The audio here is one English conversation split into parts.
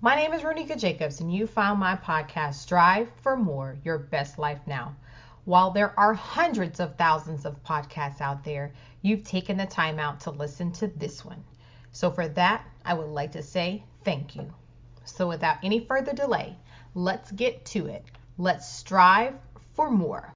My name is Ronika Jacobs, and you found my podcast, Strive for More, Your Best Life Now. While there are hundreds of thousands of podcasts out there, you've taken the time out to listen to this one. So for that, I would like to say thank you. So without any further delay, let's get to it. Let's strive for more.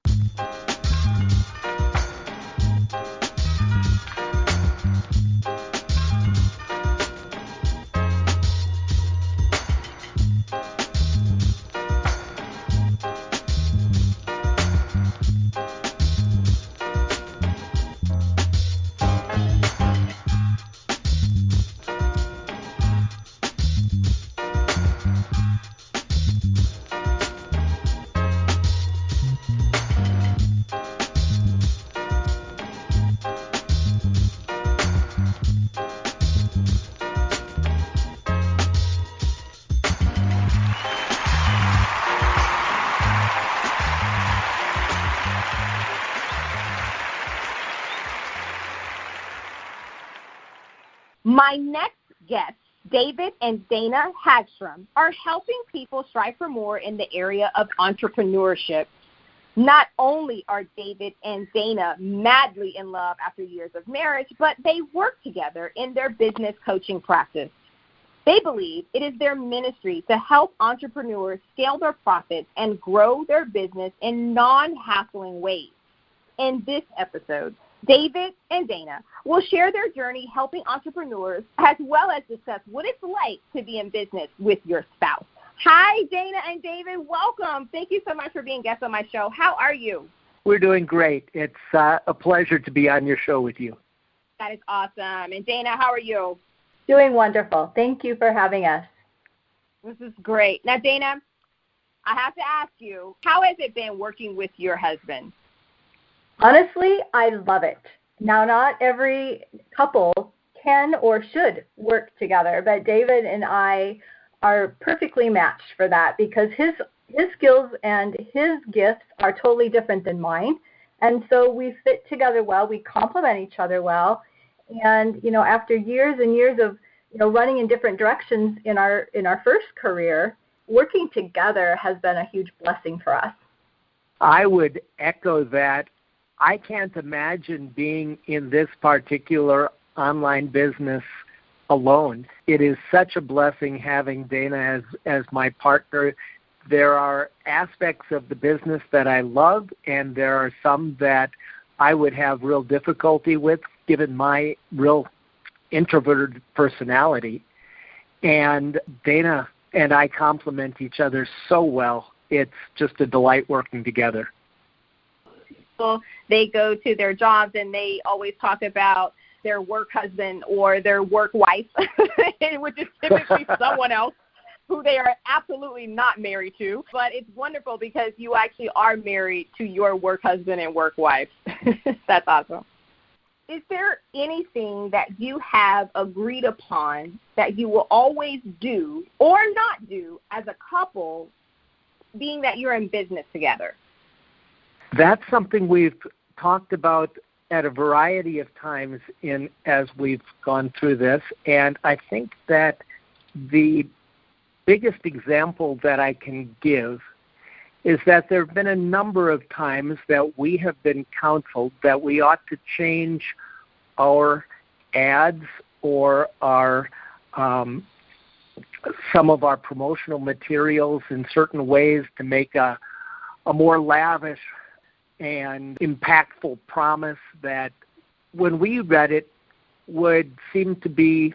My next guests, David and Dana Hagstrom, are helping people strive for more in the area of entrepreneurship. Not only are David and Dana madly in love after years of marriage, but they work together in their business coaching practice. They believe it is their ministry to help entrepreneurs scale their profits and grow their business in non-hassling ways. In this episode, David and Dana will share their journey helping entrepreneurs, as well as discuss what it's like to be in business with your spouse. Hi, Dana and David. Welcome. Thank you so much for being guests on my show. How are you? We're doing great. It's a pleasure to be on your show with you. That is awesome. And Dana, how are you? Doing wonderful. Thank you for having us. This is great. Now, Dana, I have to ask you, how has it been working with your husband? Honestly, I love it. Now, not every couple can or should work together, but David and I are perfectly matched for that because his skills and his gifts are totally different than mine. And so we fit together well. We complement each other well. And, after years and years of, running in different directions in our first career, working together has been a huge blessing for us. I would echo that. I can't imagine being in this particular online business alone. It is such a blessing having Dana as my partner. There are aspects of the business that I love, and there are some that I would have real difficulty with, given my real introverted personality. And Dana and I complement each other so well. It's just a delight working together. They go to their jobs and they always talk about their work husband or their work wife, which is typically someone else who they are absolutely not married to. But it's wonderful because you actually are married to your work husband and work wife. That's awesome. Is there anything that you have agreed upon that you will always do or not do as a couple, being that you're in business together? That's something we've talked about at a variety of times as we've gone through this, and I think that the biggest example that I can give is that there have been a number of times that we have been counseled that we ought to change our ads or our some of our promotional materials in certain ways to make a more lavish and impactful promise that when we read it would seem to be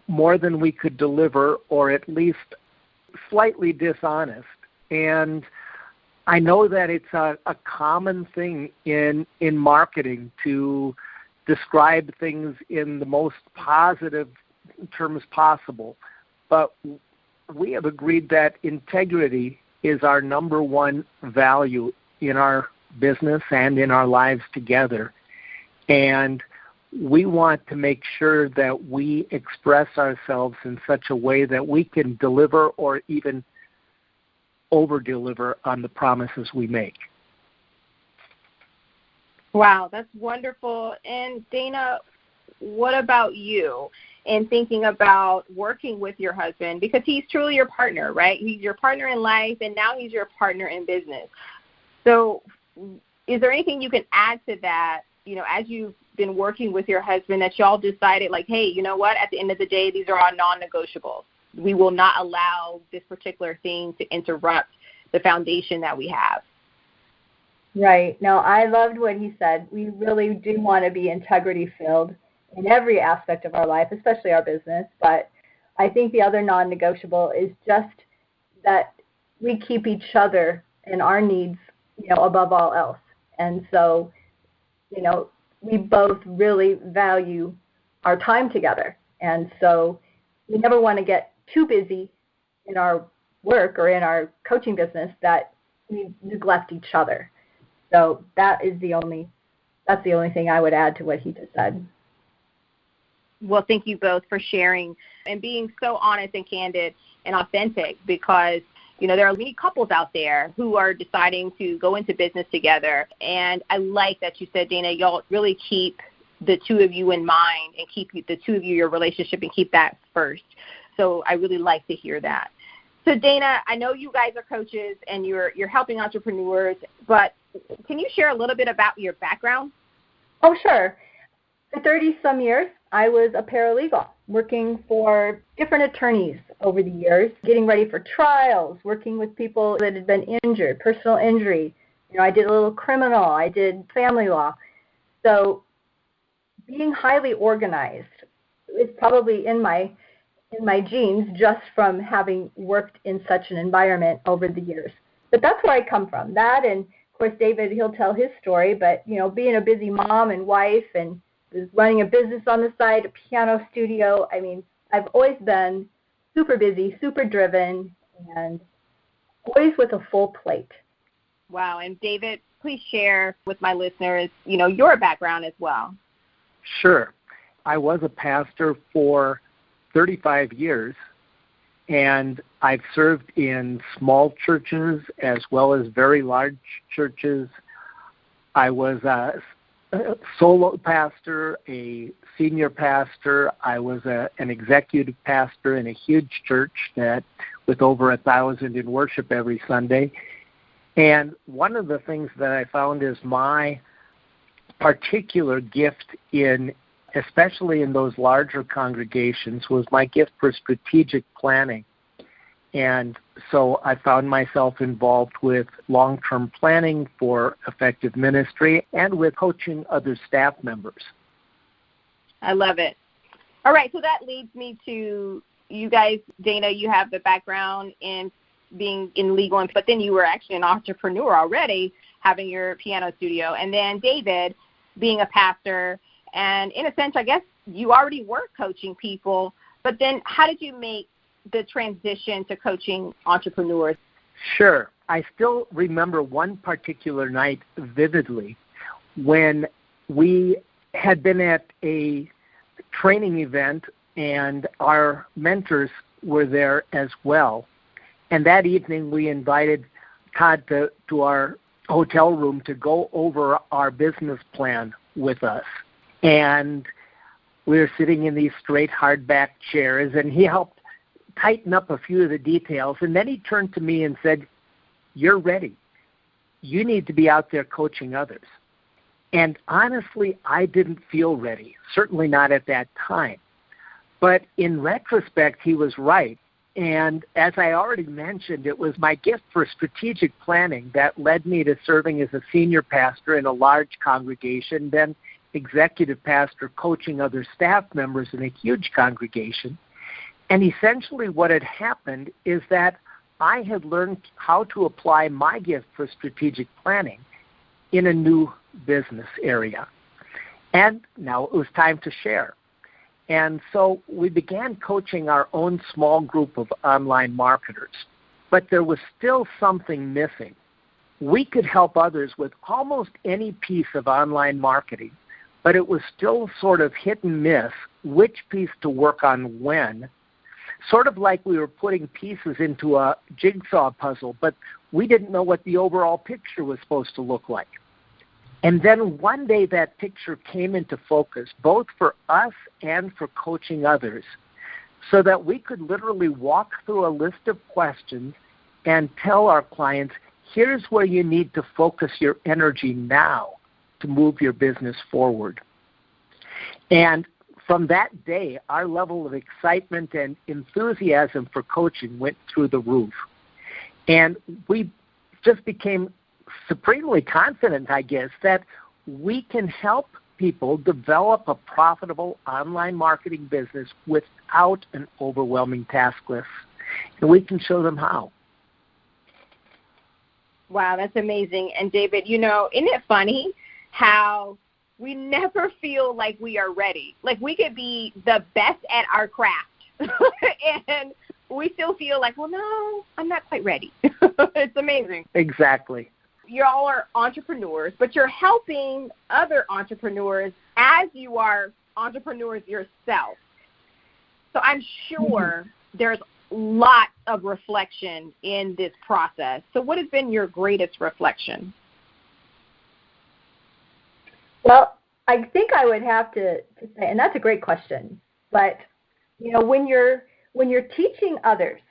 more than we could deliver, or at least slightly dishonest. And I know that it's a common thing in marketing to describe things in the most positive terms possible, but we have agreed that integrity is our number one value in our business and in our lives together. And we want to make sure that we express ourselves in such a way that we can deliver or even over-deliver on the promises we make. Wow, that's wonderful. And Dana, what about you? in thinking about working with your husband, because he's truly your partner, right? He's your partner in life, and now he's your partner in business. So is there anything you can add to that, as you've been working with your husband, that y'all decided, like, hey, you know what, at the end of the day, these are our non-negotiables. We will not allow this particular thing to interrupt the foundation that we have. Right. No, I loved what he said. We really do want to be integrity-filled in every aspect of our life, especially our business. But I think the other non-negotiable is just that we keep each other and our needs, above all else. And so, we both really value our time together. And so we never want to get too busy in our work or in our coaching business that we neglect each other. So that's the only thing I would add to what he just said. Well, thank you both for sharing and being so honest and candid and authentic, because there are many couples out there who are deciding to go into business together. And I like that you said, Dana, y'all really keep the two of you in mind and keep the two of you, your relationship, and keep that first. So I really like to hear that. So Dana, I know you guys are coaches and you're helping entrepreneurs, but can you share a little bit about your background? Oh, sure. For 30-some years, I was a paralegal, working for different attorneys over the years, getting ready for trials, working with people that had been injured, personal injury. I did a little criminal. I did family law. So being highly organized is probably in my genes, just from having worked in such an environment over the years. But that's where I come from. That, and of course, David, he'll tell his story, but being a busy mom and wife and running a business on the side, a piano studio. I mean, I've always been super busy, super driven, and always with a full plate. Wow. And David, please share with my listeners, your background as well. Sure. I was a pastor for 35 years, and I've served in small churches as well as very large churches. I was a solo pastor, a senior pastor. I was an executive pastor in a huge church with over 1,000 in worship every Sunday. And one of the things that I found is my particular gift especially in those larger congregations, was my gift for strategic planning. And so I found myself involved with long-term planning for effective ministry and with coaching other staff members. I love it. All right, so that leads me to you guys. Dana, you have the background in being in legal, but then you were actually an entrepreneur already, having your piano studio. And then David, being a pastor. And in a sense, I guess you already were coaching people, but then how did you make the transition to coaching entrepreneurs? Sure. I still remember one particular night vividly when we had been at a training event and our mentors were there as well. And that evening we invited Todd to our hotel room to go over our business plan with us. And we were sitting in these straight hardback chairs, and he helped tighten up a few of the details. And then he turned to me and said, "You're ready. You need to be out there coaching others." And honestly, I didn't feel ready, certainly not at that time. But in retrospect, he was right. And as I already mentioned, it was my gift for strategic planning that led me to serving as a senior pastor in a large congregation, then executive pastor coaching other staff members in a huge congregation. And essentially what had happened is that I had learned how to apply my gift for strategic planning in a new business area. And now it was time to share. And so we began coaching our own small group of online marketers. But there was still something missing. We could help others with almost any piece of online marketing, but it was still sort of hit and miss which piece to work on when, sort of like we were putting pieces into a jigsaw puzzle, but we didn't know what the overall picture was supposed to look like. And then one day that picture came into focus, both for us and for coaching others, so that we could literally walk through a list of questions and tell our clients, here's where you need to focus your energy now to move your business forward. And from that day, our level of excitement and enthusiasm for coaching went through the roof. And we just became supremely confident, I guess, that we can help people develop a profitable online marketing business without an overwhelming task list. And we can show them how. Wow, that's amazing. And David, you know, isn't it funny how we never feel like we are ready? Like we could be the best at our craft and we still feel like, well, no, I'm not quite ready. It's amazing. Exactly. You all are entrepreneurs, but you're helping other entrepreneurs as you are entrepreneurs yourself. So I'm sure there's lots of reflection in this process. So what has been your greatest reflection? Well, I think I would have to say, and that's a great question, but you know, when you're teaching others,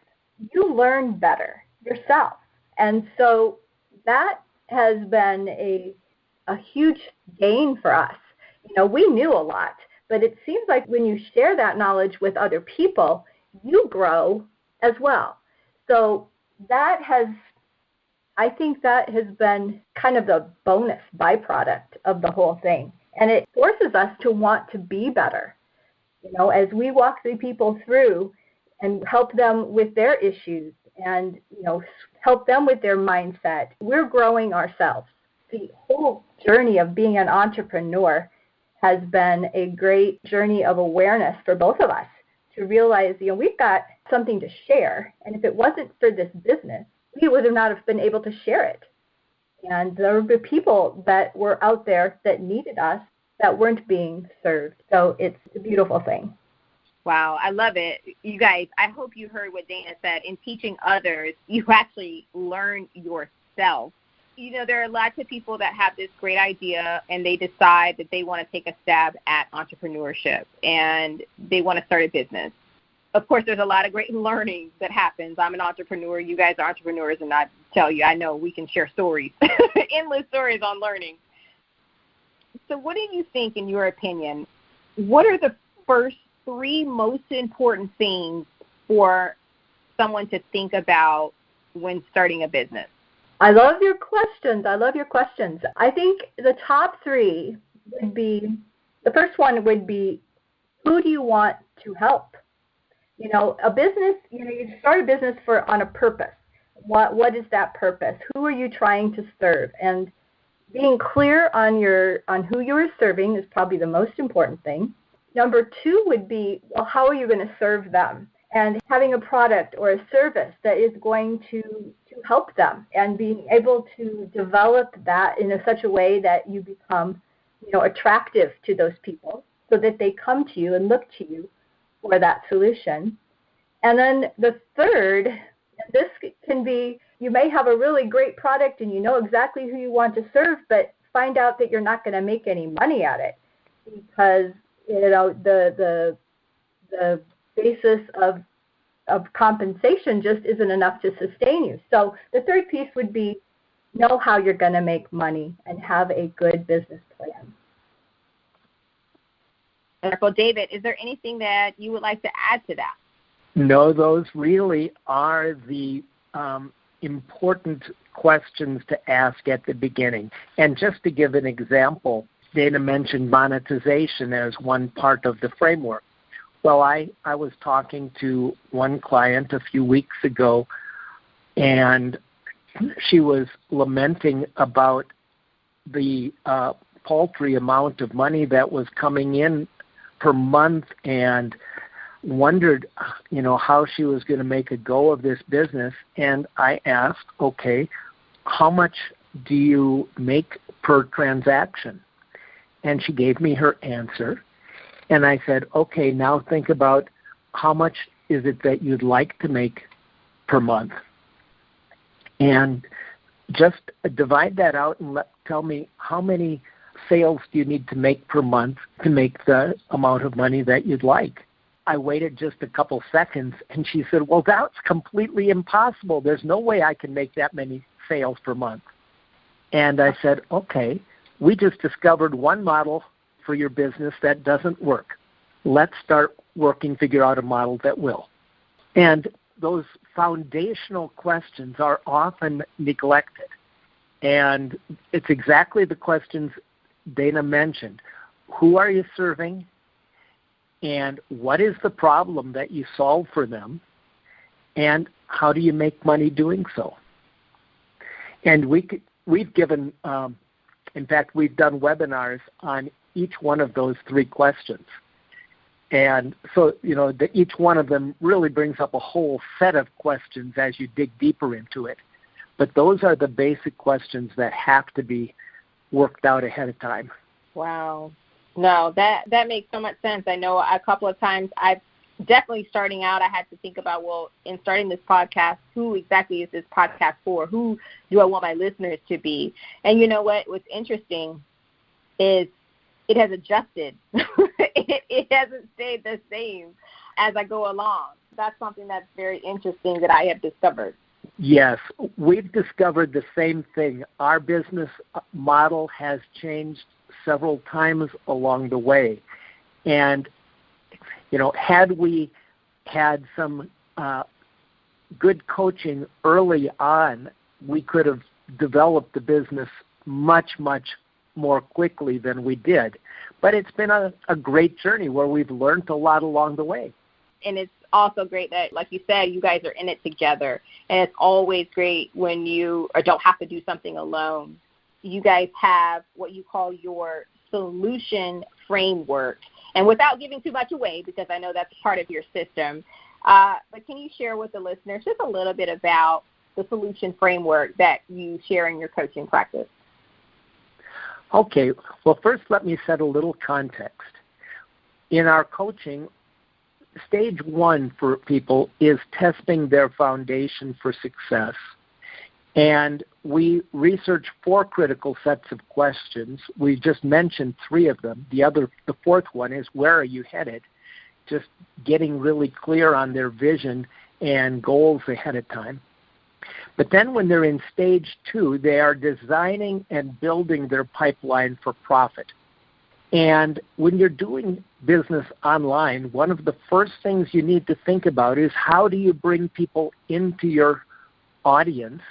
you learn better yourself. And so that has been a huge gain for us. You know, we knew a lot, but it seems like when you share that knowledge with other people, you grow as well. So I think that has been kind of the bonus byproduct of the whole thing. And it forces us to want to be better. You know, as we walk the people through and help them with their issues and, you know, help them with their mindset, we're growing ourselves. The whole journey of being an entrepreneur has been a great journey of awareness for both of us to realize, you know, we've got something to share. And if it wasn't for this business, we would not have been able to share it. And there were people that were out there that needed us that weren't being served. So it's a beautiful thing. Wow, I love it. You guys, I hope you heard what Dana said. In teaching others, you actually learn yourself. You know, there are lots of people that have this great idea and they decide that they want to take a stab at entrepreneurship and they want to start a business. Of course, there's a lot of great learning that happens. I'm an entrepreneur. You guys are entrepreneurs, and I tell you, I know we can share stories, endless stories on learning. So what do you think, in your opinion, what are the first 3 most important things for someone to think about when starting a business? I love your questions. I think the top 3 would be, the first one would be, who do you want to help? You know, a business, you know, you start a business on a purpose. What is that purpose? Who are you trying to serve? And being clear on who you're serving is probably the most important thing. Number 2 would be, well, how are you going to serve them? And having a product or a service that is going to help them, and being able to develop that in such a way that you become, you know, attractive to those people so that they come to you and look to you for that solution. And then the third, this can be, you may have a really great product and you know exactly who you want to serve, but find out that you're not going to make any money at it because, you know, the basis of compensation just isn't enough to sustain you. So the third piece would be, know how you're going to make money and have a good business plan. Wonderful. David, is there anything that you would like to add to that? No, those really are the important questions to ask at the beginning. And just to give an example, Dana mentioned monetization as one part of the framework. Well, I was talking to one client a few weeks ago, and she was lamenting about the paltry amount of money that was coming in per month and wondered, you know, how she was going to make a go of this business. And I asked, okay, how much do you make per transaction? And she gave me her answer. And I said, okay, now think about how much is it that you'd like to make per month? And just divide that out and tell me how many sales do you need to make per month to make the amount of money that you'd like. I waited just a couple seconds, and she said, well, that's completely impossible. There's no way I can make that many sales per month. And I said, okay, we just discovered one model for your business that doesn't work. Let's start working, figure out a model that will. And those foundational questions are often neglected. And it's exactly the questions Dana mentioned. Who are you serving? And what is the problem that you solve for them? And how do you make money doing so? And we've given, in fact, we've done webinars on each one of those three questions. And so, each one of them really brings up a whole set of questions as you dig deeper into it. But those are the basic questions that have to be worked out ahead of time. Wow. No, that makes so much sense. I know a couple of times I've definitely starting out, I had to think about, well, in starting this podcast, who exactly is this podcast for? Who do I want my listeners to be? And you know what? What's interesting is it has adjusted. It hasn't stayed the same as I go along. That's something that's very interesting that I have discovered. Yes, we've discovered the same thing. Our business model has changed several times along the way. And, had we had some good coaching early on, we could have developed the business much, much more quickly than we did. But it's been a great journey where we've learned a lot along the way. And it's also great that, like you said, you guys are in it together. And it's always great when you don't have to do something alone. You guys have what you call your solution framework. And without giving too much away, because I know that's part of your system, but can you share with the listeners just a little bit about the solution framework that you share in your coaching practice? Okay. Well, first let me set a little context. In our coaching, stage one for people is testing their foundation for success. And we research 4 critical sets of questions. We just mentioned 3 of them. The fourth one is, where are you headed? Just getting really clear on their vision and goals ahead of time. But then when they're in stage 2, they are designing and building their pipeline for profit. And when you're doing business online, one of the first things you need to think about is, how do you bring people into your audience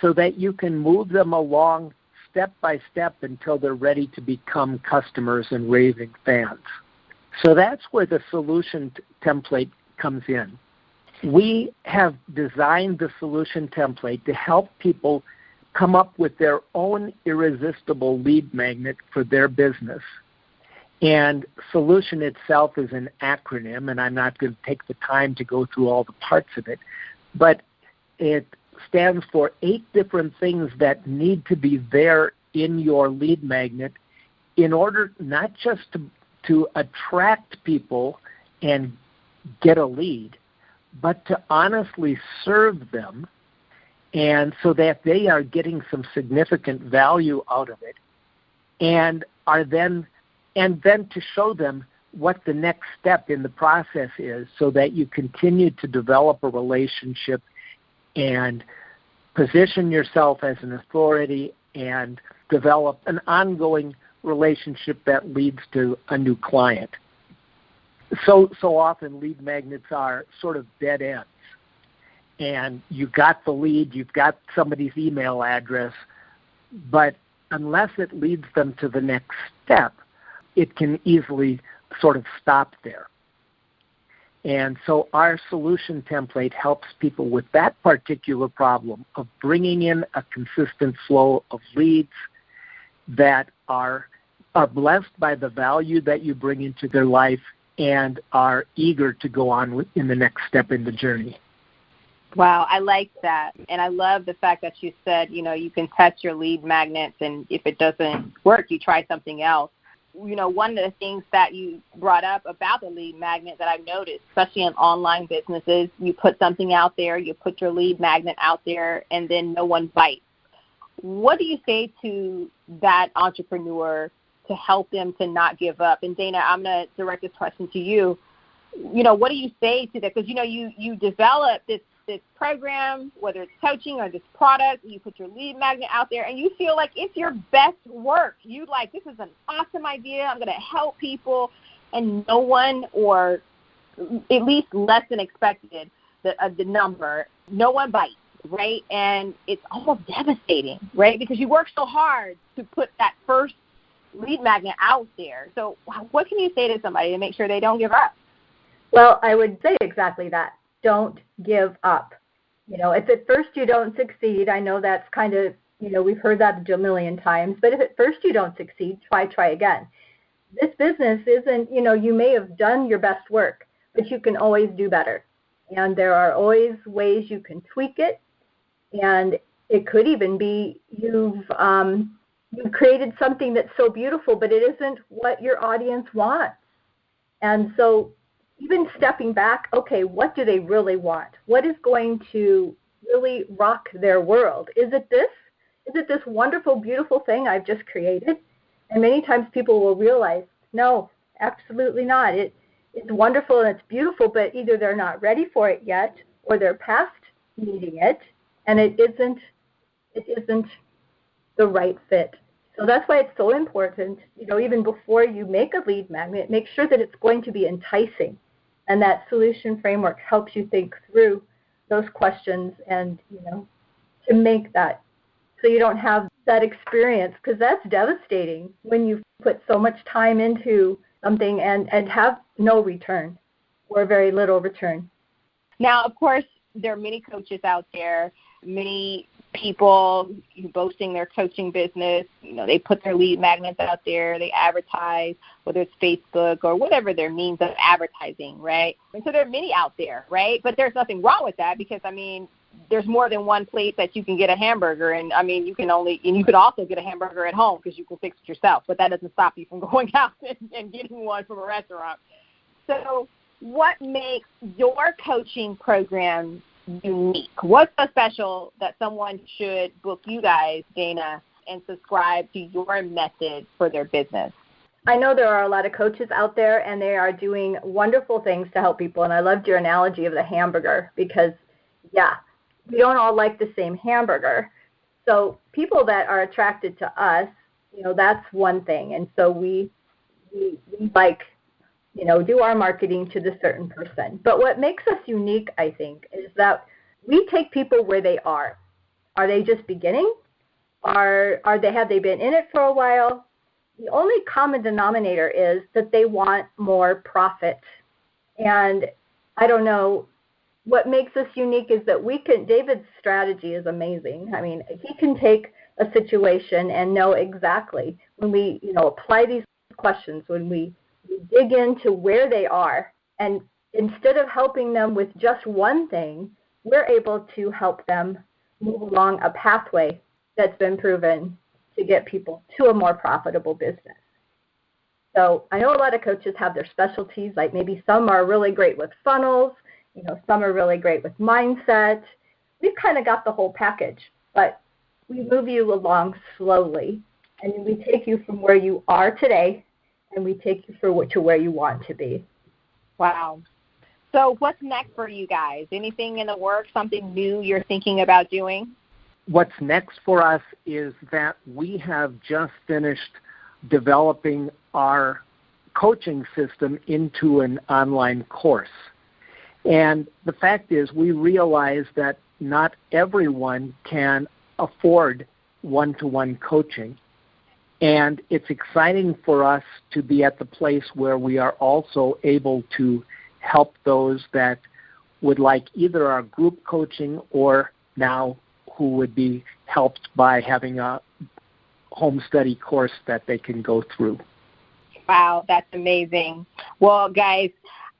so that you can move them along step by step until they're ready to become customers and raving fans. So that's where the solution template comes in. We have designed the solution template to help people come up with their own irresistible lead magnet for their business. And solution itself is an acronym, and I'm not going to take the time to go through all the parts of it, but it stands for 8 different things that need to be there in your lead magnet in order not just to attract people and get a lead, but to honestly serve them, and so that they are getting some significant value out of it, and then to show them what the next step in the process is, so that you continue to develop a relationship and position yourself as an authority and develop an ongoing relationship that leads to a new client. So often lead magnets are sort of dead ends. And you've got the lead, you've got somebody's email address, but unless it leads them to the next step, it can easily sort of stop there. And so our solution template helps people with that particular problem of bringing in a consistent flow of leads that are blessed by the value that you bring into their life and are eager to go on in the next step in the journey. Wow, I like that. And I love the fact that you said, you can test your lead magnets, and if it doesn't work, you try something else. One of the things that you brought up about the lead magnet that I've noticed, especially in online businesses, you put something out there, you put your lead magnet out there, and then no one bites. what do you say to that entrepreneur to help them to not give up? And Dana, I'm going to direct this question to you. What do you say to that? Because, you develop this program, whether it's coaching or this product, you put your lead magnet out there, and you feel like it's your best work. You like, this is an awesome idea. I'm going to help people. And no one, or at least less than expected, the number, no one bites, right? And it's almost devastating, right? Because you work so hard to put that first lead magnet out there. So what can you say to somebody to make sure they don't give up? Well, I would say exactly that. Don't give up. If at first you don't succeed, I know that's kind of, we've heard that a million times, but if at first you don't succeed, try again. This business isn't, you may have done your best work, but you can always do better. And there are always ways you can tweak it. And it could even be you've created something that's so beautiful, but it isn't what your audience wants. And so even stepping back, okay, what do they really want? What is going to really rock their world? Is it this? Is it this wonderful, beautiful thing I've just created? And many times people will realize, no, absolutely not. It's wonderful and it's beautiful, but either they're not ready for it yet, or they're past needing it, and it isn't the right fit. So that's why it's so important, even before you make a lead magnet, make sure that it's going to be enticing. And that solution framework helps you think through those questions and, to make that so you don't have that experience, because that's devastating when you put so much time into something and have no return or very little return. Now, of course, there are many coaches out there, many people boasting their coaching business. They put their lead magnets out there, they advertise, whether it's Facebook or whatever their means of advertising, right? And so there are many out there, right? But there's nothing wrong with that, because there's more than one place that you can get a hamburger, and you can also get a hamburger at home because you can fix it yourself, but that doesn't stop you from going out and getting one from a restaurant. So what makes your coaching program unique? What's so special that someone should book you guys, Dana, and subscribe to your method for their business? I know there are a lot of coaches out there, and they are doing wonderful things to help people. And I loved your analogy of the hamburger, because, we don't all like the same hamburger. So people that are attracted to us, that's one thing. And so we like, do our marketing to the certain person. But what makes us unique, I think, is that we take people where they are. Are they just beginning? Have they been in it for a while? The only common denominator is that they want more profit. And I don't know, what makes us unique is that David's strategy is amazing. He can take a situation and know exactly when we, apply these questions, when we dig into where they are, and instead of helping them with just one thing, we're able to help them move along a pathway that's been proven to get people to a more profitable business. So I know a lot of coaches have their specialties, like maybe some are really great with funnels, some are really great with mindset. We've kind of got the whole package, but we move you along slowly, and we take you from where you are today, and we take you to where you want to be. Wow. So what's next for you guys? Anything in the works, something new you're thinking about doing? What's next for us is that we have just finished developing our coaching system into an online course. And the fact is, we realize that not everyone can afford one-to-one coaching. And it's exciting for us to be at the place where we are also able to help those that would like either our group coaching or now who would be helped by having a home study course that they can go through. Wow, that's amazing. Well, guys,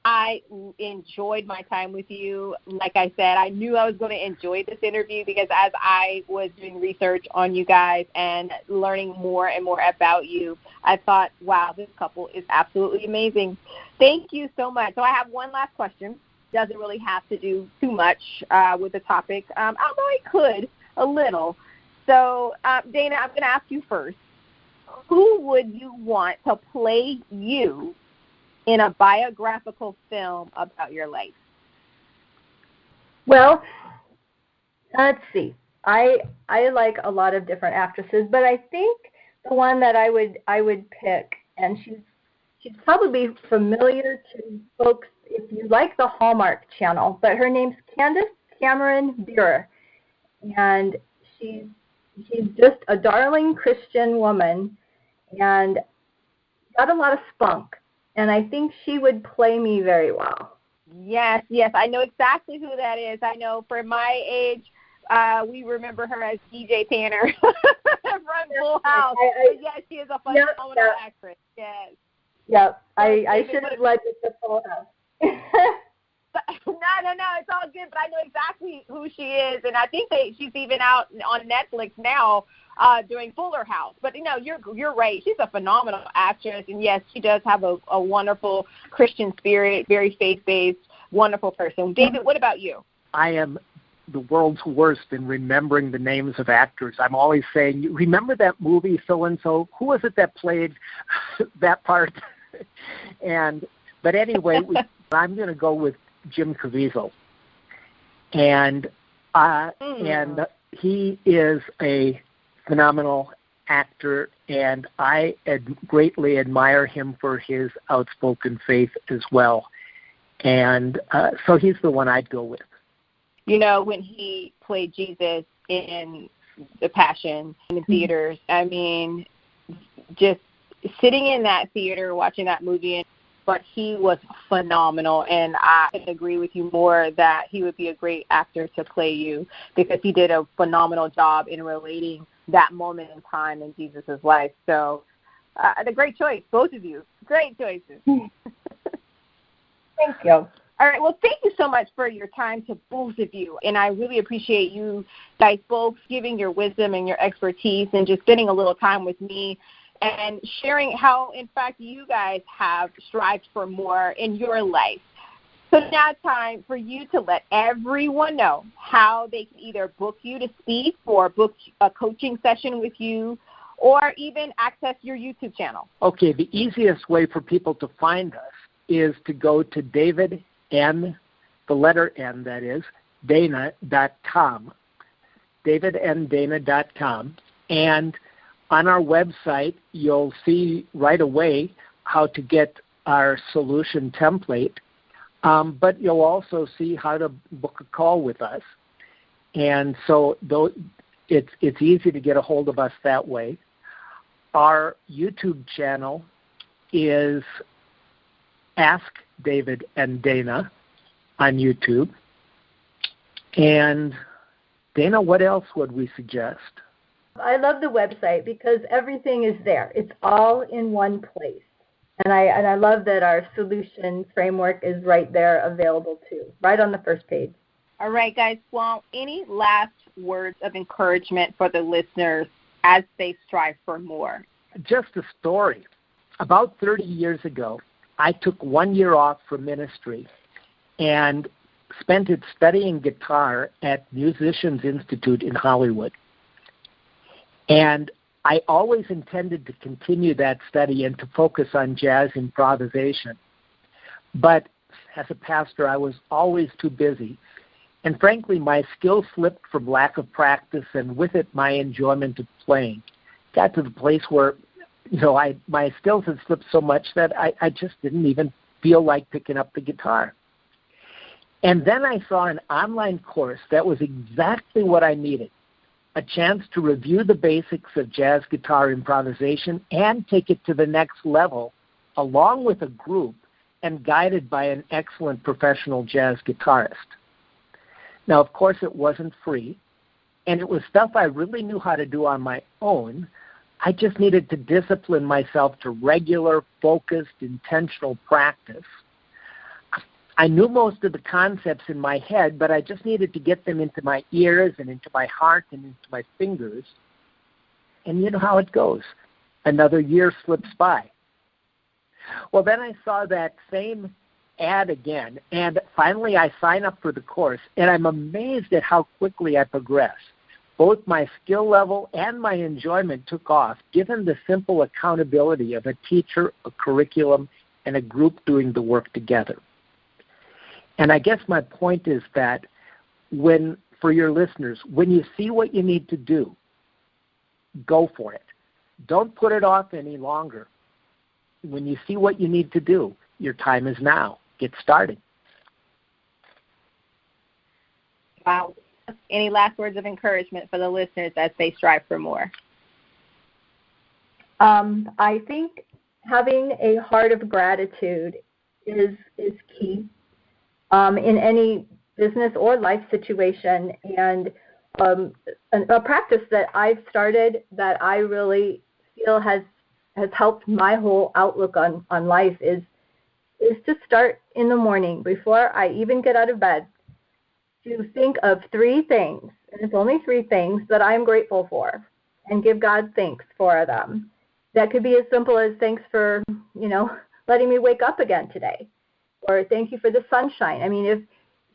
I enjoyed my time with you. Like I said, I knew I was going to enjoy this interview because as I was doing research on you guys and learning more and more about you, I thought, wow, this couple is absolutely amazing. Thank you so much. So I have one last question. Doesn't really have to do too much with the topic, although it could a little. So, Dana, I'm going to ask you first. Who would you want to play you in a biographical film about your life? Well, let's see. I like a lot of different actresses, but I think the one that I would pick, and she's probably familiar to folks if you like the Hallmark Channel, but her name's Candace Cameron Bure, and she's just a darling Christian woman and got a lot of spunk, and I think she would play me very well. Yes, I know exactly who that is. I know for my age, we remember her as DJ Tanner from Full House. Yes, she is a phenomenal actress. Yes. Yep. I should have led with the Full House. No, it's all good, but I know exactly who she is, and I think she's even out on Netflix now doing Fuller House. But, you're right. She's a phenomenal actress, and, yes, she does have a wonderful Christian spirit, very faith-based, wonderful person. David, what about you? I am the world's worst in remembering the names of actors. I'm always saying, remember that movie so-and-so? Who was it that played that part? But anyway, I'm going to go with Jim Caviezel. And he is a phenomenal actor, and I greatly admire him for his outspoken faith as well. And so he's the one I'd go with. When he played Jesus in The Passion in the theaters, I mean, just sitting in that theater watching that movie, but he was phenomenal, and I can agree with you more that he would be a great actor to play you because he did a phenomenal job in relating that moment in time in Jesus' life. So a great choice, both of you. Great choices. Thank you. All right, well, thank you so much for your time to both of you, and I really appreciate you guys both giving your wisdom and your expertise and just spending a little time with me and sharing how, in fact, you guys have strived for more in your life. So now it's time for you to let everyone know how they can either book you to speak or book a coaching session with you or even access your YouTube channel. Okay, the easiest way for people to find us is to go to David N, the letter N, that is, Dana.com, davidndana.com, and on our website, you'll see right away how to get our solution template, but you'll also see how to book a call with us. And so it's easy to get a hold of us that way. Our YouTube channel is Ask David and Dana on YouTube. And Dana, what else would we suggest? I love the website because everything is there. It's all in one place. And I love that our solution framework is right there available too, right on the first page. All right, guys. Well, any last words of encouragement for the listeners as they strive for more? Just a story. About 30 years ago, I took 1 year off from ministry and spent it studying guitar at Musicians Institute in Hollywood. And I always intended to continue that study and to focus on jazz improvisation. But as a pastor, I was always too busy. And frankly, my skills slipped from lack of practice, and with it, my enjoyment of playing. Got to the place where, my skills had slipped so much that I just didn't even feel like picking up the guitar. And then I saw an online course that was exactly what I needed. A chance to review the basics of jazz guitar improvisation and take it to the next level, along with a group and guided by an excellent professional jazz guitarist. Now, of course, it wasn't free, and it was stuff I really knew how to do on my own. I just needed to discipline myself to regular, focused, intentional practice. I knew most of the concepts in my head, but I just needed to get them into my ears and into my heart and into my fingers. And you know how it goes. Another year slips by. Well, then I saw that same ad again, and finally I sign up for the course, and I'm amazed at how quickly I progress. Both my skill level and my enjoyment took off given the simple accountability of a teacher, a curriculum, and a group doing the work together. And I guess my point is that for your listeners, when you see what you need to do, go for it. Don't put it off any longer. When you see what you need to do, your time is now. Get started. Wow. Any last words of encouragement for the listeners as they strive for more? I think having a heart of gratitude is key in any business or life situation. And a practice that I've started that I really feel has helped my whole outlook on life is to start in the morning before I even get out of bed to think of 3 things, and it's only 3 things that I'm grateful for, and give God thanks for them. That could be as simple as thanks for, letting me wake up again today, or thank you for the sunshine. I mean, if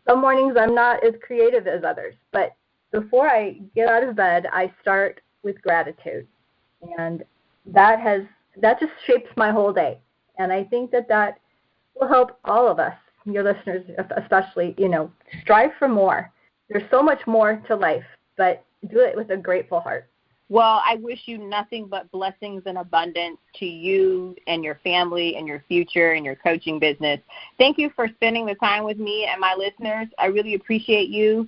some mornings I'm not as creative as others, but before I get out of bed, I start with gratitude, and that just shapes my whole day. And I think that will help all of us, your listeners especially, strive for more. There's so much more to life, but do it with a grateful heart. Well, I wish you nothing but blessings and abundance to you and your family and your future and your coaching business. Thank you for spending the time with me and my listeners. I really appreciate you.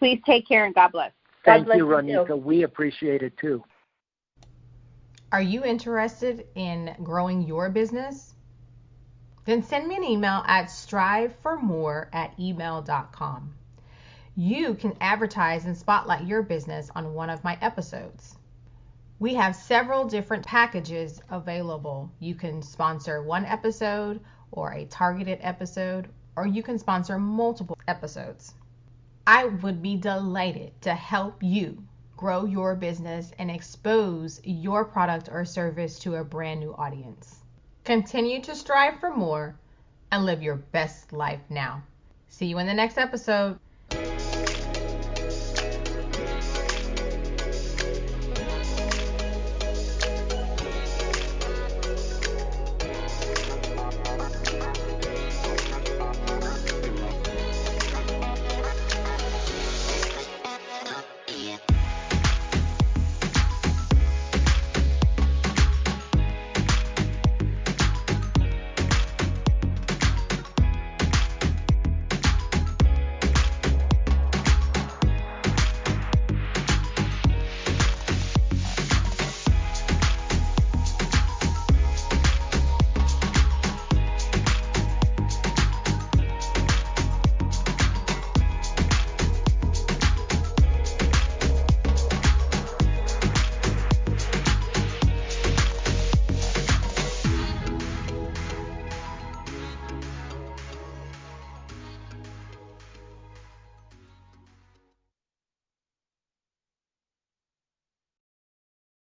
Please take care and God bless. Thank you, Ronika. We appreciate it too. Are you interested in growing your business? Then send me an email at striveformore@email.com. You can advertise and spotlight your business on one of my episodes. We have several different packages available. You can sponsor one episode or a targeted episode, or you can sponsor multiple episodes. I would be delighted to help you grow your business and expose your product or service to a brand new audience. Continue to strive for more and live your best life now. See you in the next episode.